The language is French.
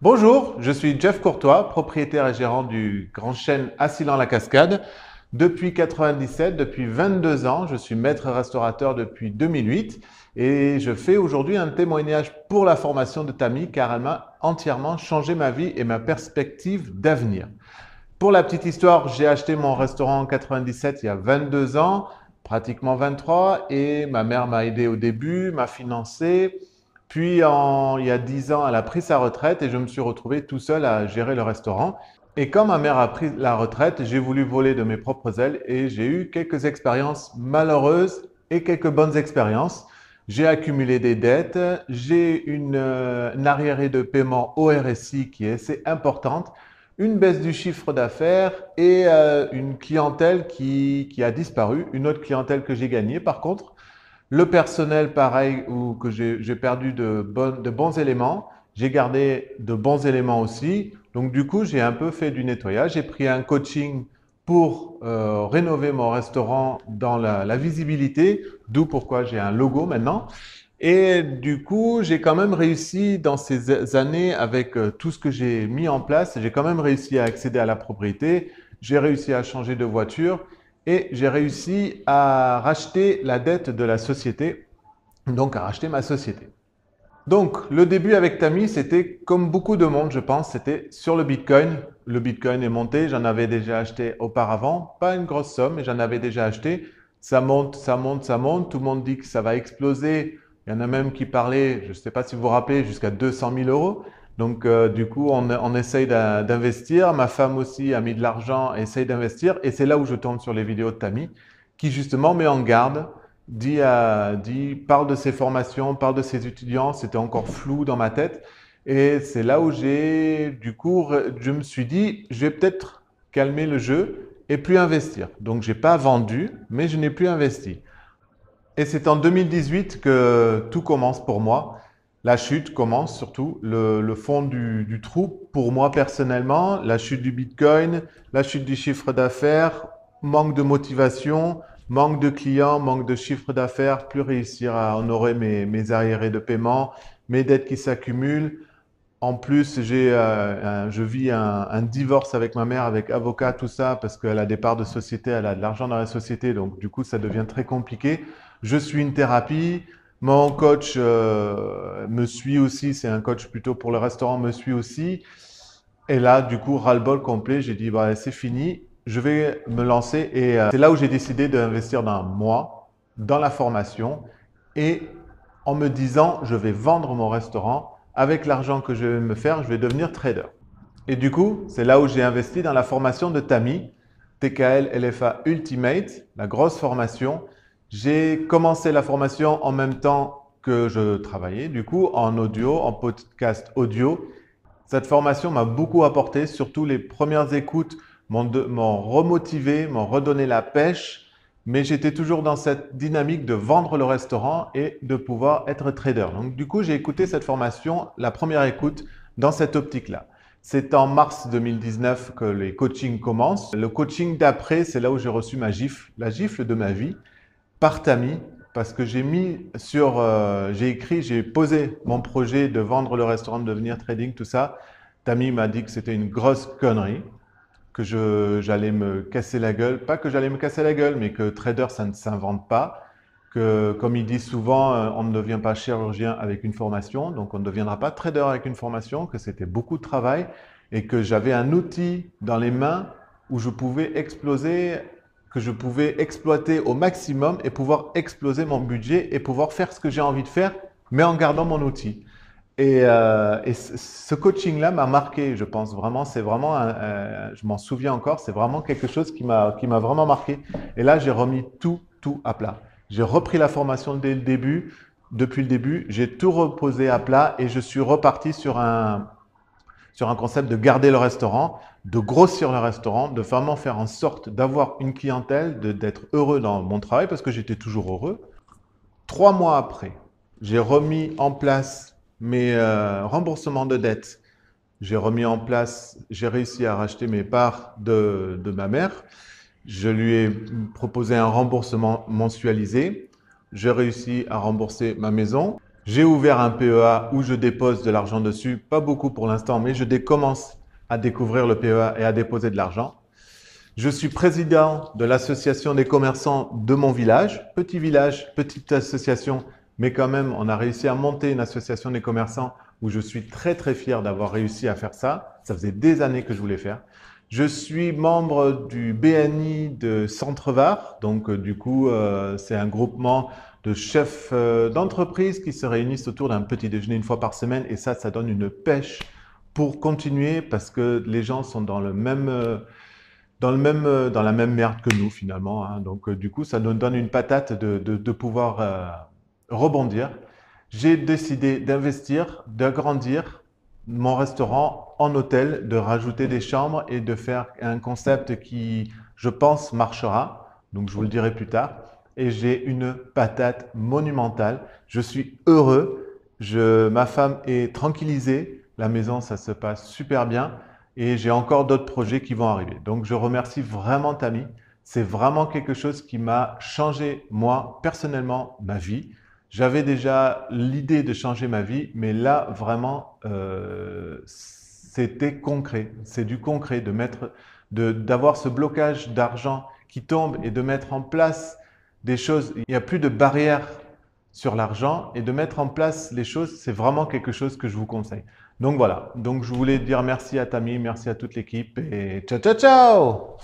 Bonjour, je suis Jeff Courtois, propriétaire et gérant du Grand Chêne à Sillan-la-Cascade. Depuis 1997, depuis 22 ans, je suis maître restaurateur depuis 2008 et je fais aujourd'hui un témoignage pour la formation de Tammy car elle m'a entièrement changé ma vie et ma perspective d'avenir. Pour la petite histoire, j'ai acheté mon restaurant en 97 il y a 22 ans, pratiquement 23, et ma mère m'a aidé au début, m'a financé. Puis il y a 10 ans, elle a pris sa retraite et je me suis retrouvé tout seul à gérer le restaurant. Et quand ma mère a pris la retraite, j'ai voulu voler de mes propres ailes et j'ai eu quelques expériences malheureuses et quelques bonnes expériences. J'ai accumulé des dettes, j'ai une arriéré de paiement au RSI qui est assez importante, une baisse du chiffre d'affaires et une clientèle qui a disparu, une autre clientèle que j'ai gagnée par contre. Le personnel, pareil, où que j'ai perdu de bons éléments. J'ai gardé de bons éléments aussi. Donc, du coup, j'ai un peu fait du nettoyage. J'ai pris un coaching pour rénover mon restaurant dans la visibilité, d'où pourquoi j'ai un logo maintenant. Et du coup, j'ai quand même réussi dans ces années avec tout ce que j'ai mis en place, j'ai quand même réussi à accéder à la propriété, j'ai réussi à changer de voiture et j'ai réussi à racheter la dette de la société, donc à racheter ma société. Donc, le début avec Tammy, c'était comme beaucoup de monde, je pense, c'était sur le Bitcoin. Le Bitcoin est monté, j'en avais déjà acheté auparavant, pas une grosse somme, mais j'en avais déjà acheté. Ça monte, ça monte, ça monte. Tout le monde dit que ça va exploser. Il y en a même qui parlaient, je ne sais pas si vous vous rappelez, jusqu'à 200 000 euros. Donc, du coup, on essaye d'investir. Ma femme aussi a mis de l'argent, essaye d'investir. Et c'est là où je tombe sur les vidéos de Tammy, qui justement met en garde parle de ses formations, parle de ses étudiants, c'était encore flou dans ma tête. Et c'est là où je me suis dit, je vais peut-être calmer le jeu et plus investir. Donc, j'ai pas vendu, mais je n'ai plus investi. Et c'est en 2018 que tout commence pour moi. La chute commence surtout, le fond du trou pour moi personnellement, la chute du Bitcoin, la chute du chiffre d'affaires, manque de motivation, manque de clients, manque de chiffre d'affaires, plus réussir à honorer mes arriérés de paiement, mes dettes qui s'accumulent. En plus, je vis un divorce avec ma mère, avec avocat, tout ça, parce qu'elle a des parts de société, elle a de l'argent dans la société, donc du coup, ça devient très compliqué. Je suis une thérapie, mon coach me suit aussi, c'est un coach plutôt pour le restaurant, me suit aussi. Et là, du coup, ras-le-bol complet, j'ai dit, bah, c'est fini, je vais me lancer. Et c'est là où j'ai décidé d'investir dans moi, dans la formation, et en me disant, je vais vendre mon restaurant. Avec l'argent que je vais me faire, je vais devenir trader. Et du coup, c'est là où j'ai investi dans la formation de Tammy, TKL LFA Ultimate, la grosse formation. J'ai commencé la formation en même temps que je travaillais, du coup, en audio, en podcast audio. Cette formation m'a beaucoup apporté, surtout les premières écoutes m'ont remotivé, m'ont redonné la pêche, mais j'étais toujours dans cette dynamique de vendre le restaurant et de pouvoir être trader. Donc du coup, j'ai écouté cette formation, la première écoute, dans cette optique-là. C'est en mars 2019 que les coachings commencent. Le coaching d'après, c'est là où j'ai reçu ma gifle, la gifle de ma vie, par Tammy, parce que j'ai posé mon projet de vendre le restaurant, de devenir trading, tout ça. Tammy m'a dit que c'était une grosse connerie, que j'allais me casser la gueule. Pas que j'allais me casser la gueule, mais que trader, ça ne s'invente pas. Que, comme il dit souvent, on ne devient pas chirurgien avec une formation, donc on ne deviendra pas trader avec une formation, que c'était beaucoup de travail et que j'avais un outil dans les mains où je pouvais exploser, que je pouvais exploiter au maximum et pouvoir exploser mon budget et pouvoir faire ce que j'ai envie de faire, mais en gardant mon outil. Et ce coaching-là m'a marqué, je pense vraiment, c'est vraiment, je m'en souviens encore, c'est vraiment quelque chose qui m'a vraiment marqué. Et là, j'ai remis tout à plat. J'ai repris la formation dès le début, depuis le début, j'ai tout reposé à plat et je suis reparti sur un concept de garder le restaurant, de grossir le restaurant, de vraiment faire en sorte d'avoir une clientèle, d'être heureux dans mon travail parce que j'étais toujours heureux. 3 mois après, j'ai remis en place mes remboursements de dettes. J'ai réussi à racheter mes parts de ma mère. Je lui ai proposé un remboursement mensualisé. J'ai réussi à rembourser ma maison. J'ai ouvert un PEA où je dépose de l'argent dessus, pas beaucoup pour l'instant, mais je commence à découvrir le PEA et à déposer de l'argent. Je suis président de l'association des commerçants de mon village, petite association, mais quand même, on a réussi à monter une association des commerçants où je suis très très fier d'avoir réussi à faire ça. Ça faisait des années que je voulais faire. Je suis membre du BNI de Centre-Var, donc du coup, c'est un groupement de chefs d'entreprise qui se réunissent autour d'un petit déjeuner une fois par semaine et ça donne une pêche pour continuer parce que les gens sont dans dans la même merde que nous finalement, hein. Donc du coup, ça nous donne une patate de pouvoir rebondir. J'ai décidé d'investir, d'agrandir mon restaurant en hôtel, de rajouter des chambres et de faire un concept qui, je pense, marchera. Donc je vous le dirai plus tard. Et j'ai une patate monumentale. Je suis heureux. Ma femme est tranquillisée. La maison, ça se passe super bien. Et j'ai encore d'autres projets qui vont arriver. Donc, je remercie vraiment Tammy. C'est vraiment quelque chose qui m'a changé, moi, personnellement, ma vie. J'avais déjà l'idée de changer ma vie, mais là, vraiment, c'était concret. C'est du concret d'avoir ce blocage d'argent qui tombe et de mettre en place des choses. Il n'y a plus de barrières sur l'argent et de mettre en place les choses, c'est vraiment quelque chose que je vous conseille. Donc voilà, donc je voulais dire merci à Tammy, merci à toute l'équipe et ciao ciao ciao!